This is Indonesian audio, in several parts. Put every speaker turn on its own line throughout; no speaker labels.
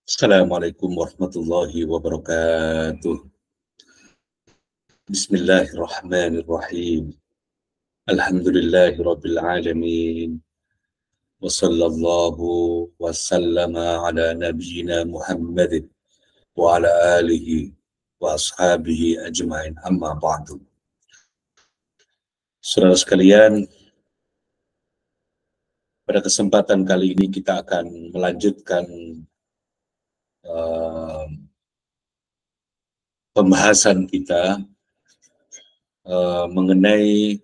Assalamualaikum warahmatullahi wabarakatuh. Bismillahirrahmanirrahim. Alhamdulillahi rabbil alamin. Wa sallallahu wa sallama ala nabiyyina Muhammadin wa ala alihi wa ashabihi ajma'in, amma ba'du. Saudara sekalian, pada kesempatan kali ini kita akan melanjutkan pembahasan kita mengenai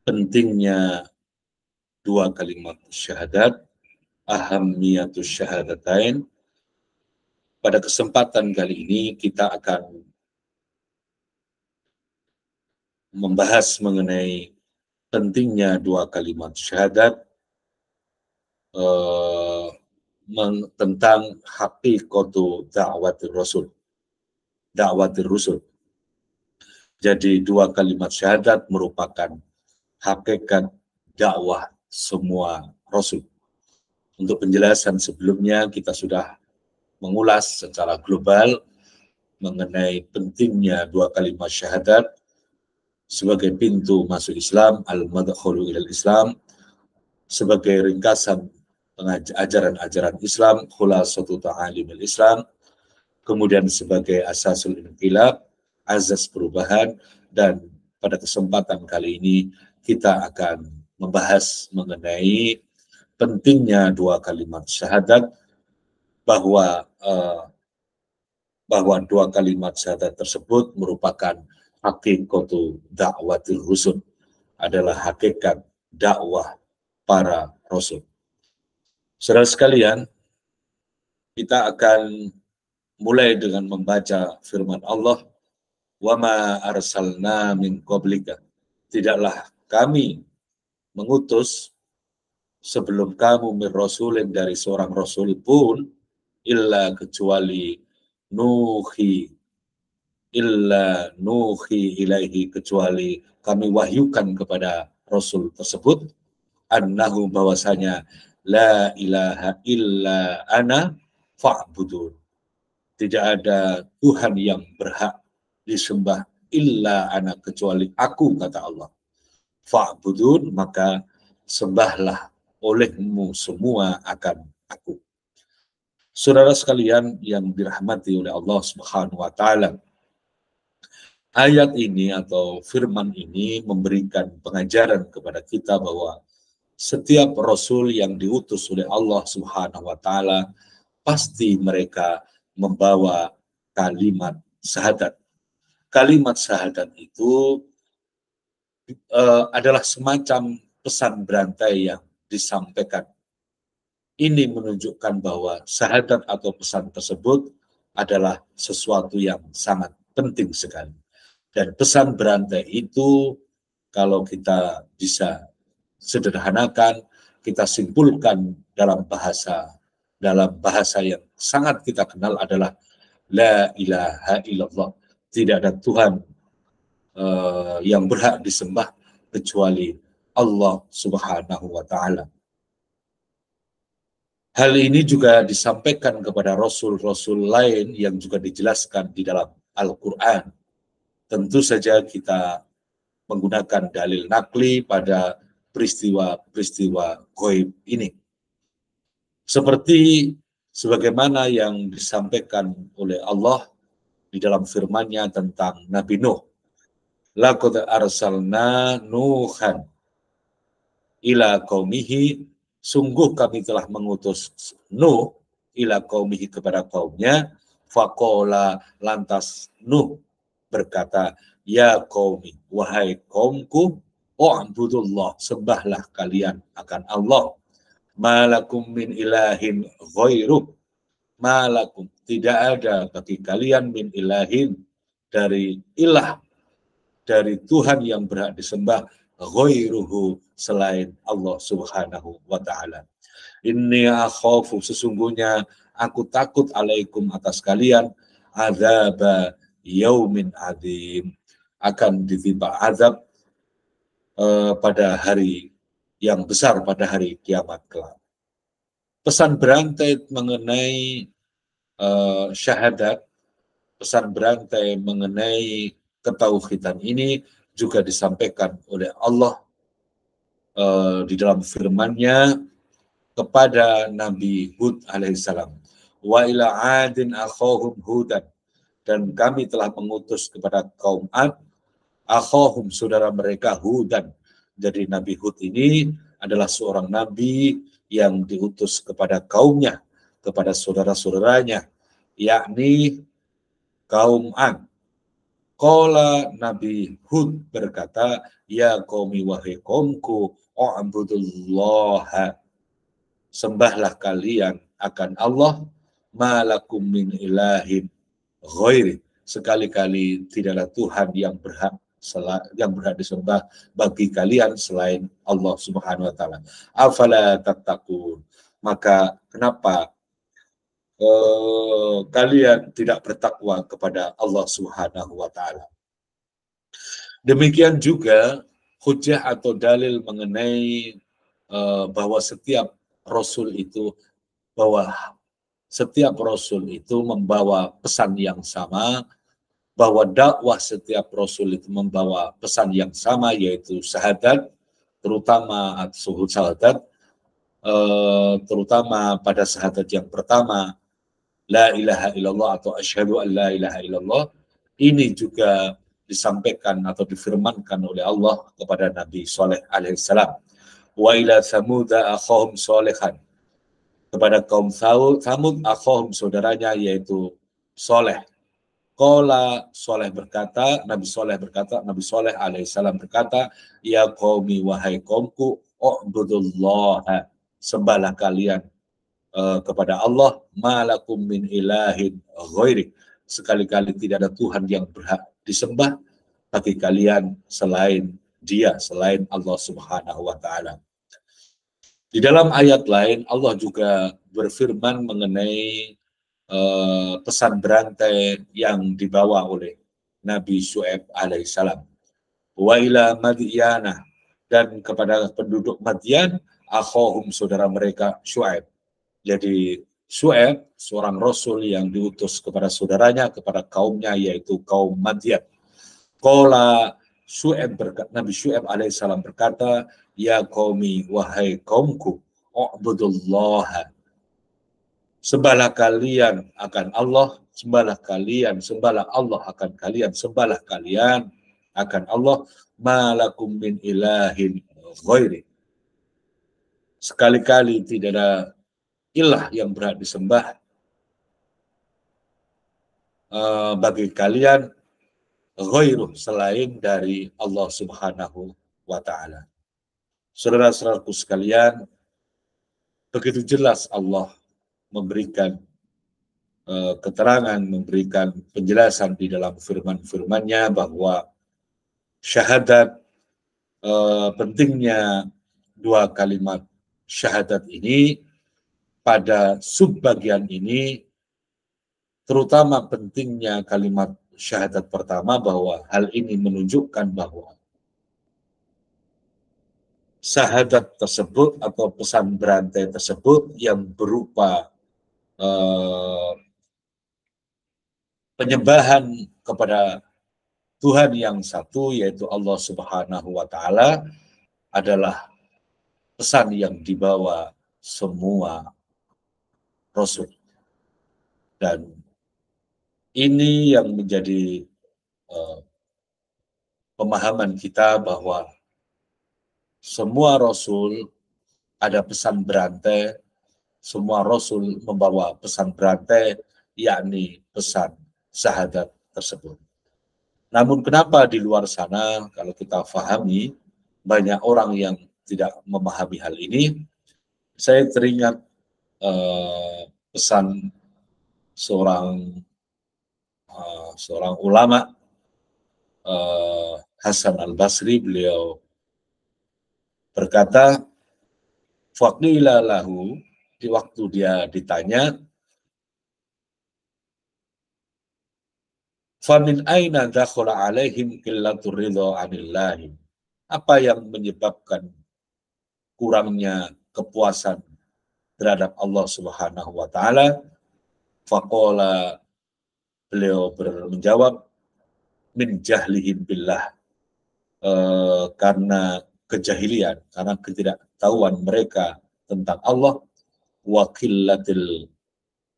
pentingnya dua kalimat syahadat, ahammiyatus syahadatain. Pada kesempatan kali ini kita akan membahas mengenai pentingnya dua kalimat syahadat, tentang haqiqatu da'watir rusul. Jadi dua kalimat syahadat merupakan hakikat dakwah semua rasul. Untuk penjelasan sebelumnya kita sudah mengulas secara global mengenai pentingnya dua kalimat syahadat sebagai pintu masuk Islam, al-madkhulu ilal Islam, sebagai ringkasan ajaran-ajaran Islam, khulasatu ta'alimil Islam, kemudian sebagai asasul inqilab, azas perubahan, dan pada kesempatan kali ini kita akan membahas mengenai pentingnya dua kalimat syahadat, bahwa dua kalimat syahadat tersebut merupakan haqiqatu da'watir rusul, adalah hakikat dakwah para rasul. Saudara sekalian, kita akan mulai dengan membaca firman Allah, wa ma arsalna min qablika, tidaklah kami mengutus sebelum kamu min rasulin, dari seorang rasul pun, illa kecuali nuhi ilaihi, kecuali kami wahyukan kepada rasul tersebut, annahu, bahwasanya la ilaha illa ana fa'budun, tidak ada Tuhan yang berhak disembah illa ana, kecuali aku, kata Allah. Fa'budun, maka sembahlah olehmu semua akan aku. Saudara sekalian yang dirahmati oleh Allah Subhanahu wa taala, ayat ini atau firman ini memberikan pengajaran kepada kita bahwa setiap rasul yang diutus oleh Allah Subhanahu wa taala pasti mereka membawa kalimat syahadat. Kalimat syahadat itu adalah semacam pesan berantai yang disampaikan. Ini menunjukkan bahwa syahadat atau pesan tersebut adalah sesuatu yang sangat penting sekali. Dan pesan berantai itu, kalau kita bisa sederhanakan, kita simpulkan dalam bahasa yang sangat kita kenal adalah la ilaha illallah. Tidak ada Tuhan yang berhak disembah kecuali Allah Subhanahu wa taala. Hal ini juga disampaikan kepada rasul-rasul lain yang juga dijelaskan di dalam Al-Qur'an. Tentu saja kita menggunakan dalil nakli pada peristiwa-peristiwa ghaib ini. Seperti sebagaimana yang disampaikan oleh Allah di dalam firman-Nya tentang Nabi Nuh. Laqad arsalna Nuhan ila qaumihi, sungguh kami telah mengutus Nuh ila qaumihi, kepada kaumnya. Faqala, lantas Nuh berkata, ya qaumi, wahai kaumku, u'budullah, sembahlah kalian akan Allah. Malakum min ilahin ghairuh, malakum, tidak ada bagi kalian min ilahin, dari ilah, dari Tuhan yang berhak disembah, ghairuhu, selain Allah Subhanahu wa ta'ala. Inni akhafu, sesungguhnya aku takut, alaikum, atas kalian, azaba yaumin adzim, akan ditimpa azab pada hari yang besar, pada hari kiamat kelak. Pesan berantai mengenai syahadat, pesan berantai mengenai ketauhidan ini juga disampaikan oleh Allah di dalam firman-Nya kepada Nabi Hud alaihissalam. Wa ila adin akhahum hudan, dan kami telah mengutus kepada kaum Ad akhahum, saudara mereka, Hudan. Jadi Nabi Hud ini adalah seorang nabi yang diutus kepada kaumnya, kepada saudara-saudaranya, yakni kaum Ad. Qala Nabi Hud berkata, ya qaumi, wahai kaumku, u'budullaha, sembahlah kalian akan Allah, malakum min ilahin ghairi, sekali-kali tidaklah Tuhan yang berhak disembah bagi kalian selain Allah Subhanahu wa taala. Afala tattaqun, maka kenapa kalian tidak bertakwa kepada Allah Subhanahu wa taala? Demikian juga hujjah atau dalil mengenai bahwa setiap rasul itu membawa pesan yang sama, bahwa dakwah setiap rasul itu membawa pesan yang sama, yaitu syahadat, terutama terutama pada syahadat yang pertama, la ilaha illallah atau asyhadu an la ilaha illallah. Ini juga disampaikan atau difirmankan oleh Allah kepada Nabi Saleh alaihissalam. Wa ila samuda akhahum solehan, kepada kaum Samud akhahum, saudaranya, yaitu Soleh. Qala Soleh berkata, Nabi Soleh alaihissalam berkata, ya qaumi, wahai kaumku, u'budullaha, sembahlah kalian kepada Allah, malakum min ilahin ghairi, sekali-kali tidak ada Tuhan yang berhak disembah bagi kalian selain Dia, selain Allah Subhanahu wa taala. Di dalam ayat lain Allah juga berfirman mengenai pesan berantai yang dibawa oleh Nabi Syu'aib alaihissalam. Wa ila Madyana, dan kepada penduduk Madyan, akhahum, saudara mereka Syu'aib. Jadi Syu'aib seorang rasul yang diutus kepada saudaranya, kepada kaumnya, yaitu kaum Madyan. Qala Nabi Syu'aib alaihissalam berkata, ya qaumi, wahai kaumku, u'budullaha, sembahlah kalian akan Allah, sembahlah Allah akan kalian, sembahlah kalian akan Allah, malakum min ilahin ghairi, sekali-kali tidak ada ilah yang berhak disembah bagi kalian ghairuh, selain dari Allah Subhanahu wa taala. Saudara-saudaraku sekalian, begitu jelas Allah memberikan keterangan, memberikan penjelasan di dalam firman-Nya bahwa syahadat, pentingnya dua kalimat syahadat ini. Pada subbagian ini terutama pentingnya kalimat syahadat pertama, bahwa hal ini menunjukkan bahwa syahadat tersebut atau pesan berantai tersebut yang berupa penyembahan kepada Tuhan yang satu, yaitu Allah Subhanahu wa taala, adalah pesan yang dibawa semua rasul. Dan ini yang menjadi pemahaman kita, bahwa semua rasul ada pesan berantai, semua rasul membawa pesan berantai, yakni pesan syahadat tersebut. Namun kenapa di luar sana, kalau kita pahami, banyak orang yang tidak memahami hal ini? Saya teringat pesan seorang ulama, Hasan al-Basri. Beliau berkata, faqila lahu, di waktu dia ditanya, famin aina dakhala alaihim qillatur ridha anillahi, apa yang menyebabkan kurangnya kepuasan terhadap Allah Subhanahu wa taala. Faqala, beliau menjawab, min jahlihim billah, karena kejahilian, karena ketidaktahuan mereka tentang Allah, wa qillatil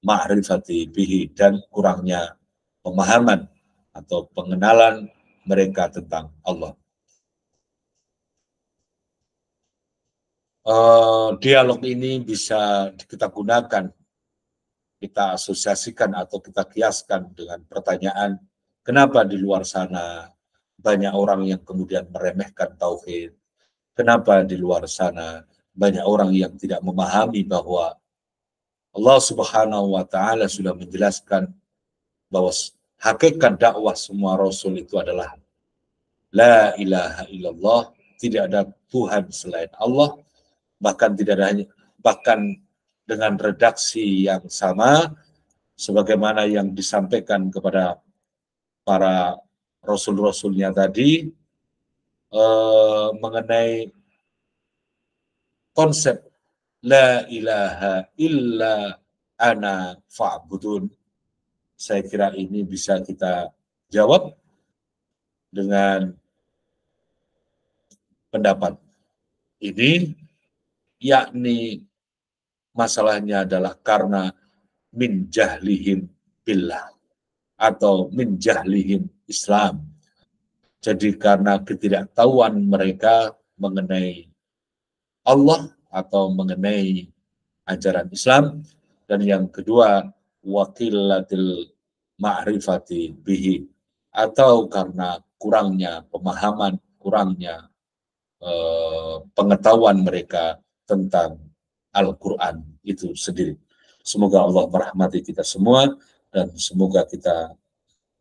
ma'rifati bihi, dan kurangnya pemahaman atau pengenalan mereka tentang Allah. Dialog ini bisa kita gunakan, kita asosiasikan atau kita kiaskan dengan pertanyaan, kenapa di luar sana banyak orang yang kemudian meremehkan tauhid? Kenapa di luar sana banyak orang yang tidak memahami bahwa Allah Subhanahu wa taala sudah menjelaskan bahwa hakikat dakwah semua rasul itu adalah la ilaha illallah, tidak ada Tuhan selain Allah, bahkan dengan redaksi yang sama sebagaimana yang disampaikan kepada para rasul-rasulnya tadi, mengenai konsep la ilaha illa ana fa'budun. Saya kira ini bisa kita jawab dengan pendapat ini, yakni masalahnya adalah karena min jahlihim billah atau min jahlihim Islam. Jadi karena ketidaktahuan mereka mengenai Allah atau mengenai ajaran Islam, dan yang kedua wakilatil ma'rifati bihi, atau karena kurangnya pemahaman, kurangnya pengetahuan mereka tentang Al-Quran itu sendiri. Semoga Allah merahmati kita semua dan semoga kita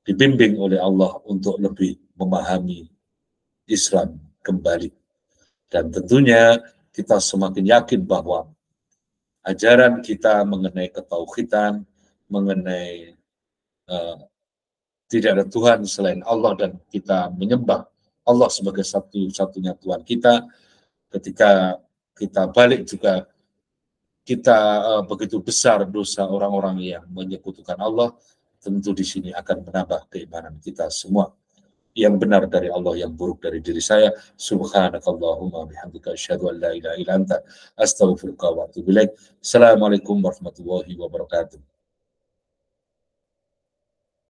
dibimbing oleh Allah untuk lebih memahami Islam kembali. Dan tentunya kita semakin yakin bahwa ajaran kita mengenai ketauhidan, mengenai tidak ada Tuhan selain Allah dan kita menyembah Allah sebagai satu-satunya Tuhan kita, ketika kita balik juga kita begitu besar dosa orang-orang yang menyekutukan Allah, tentu di sini akan menambah keimanan kita semua. Yang benar dari Allah, yang buruk dari diri saya. Subhanakallahumma bihamdika asyhadu an la ilaha illa anta astaghfiruka wa atubu ilaik. Assalamualaikum warahmatullahi wabarakatuh.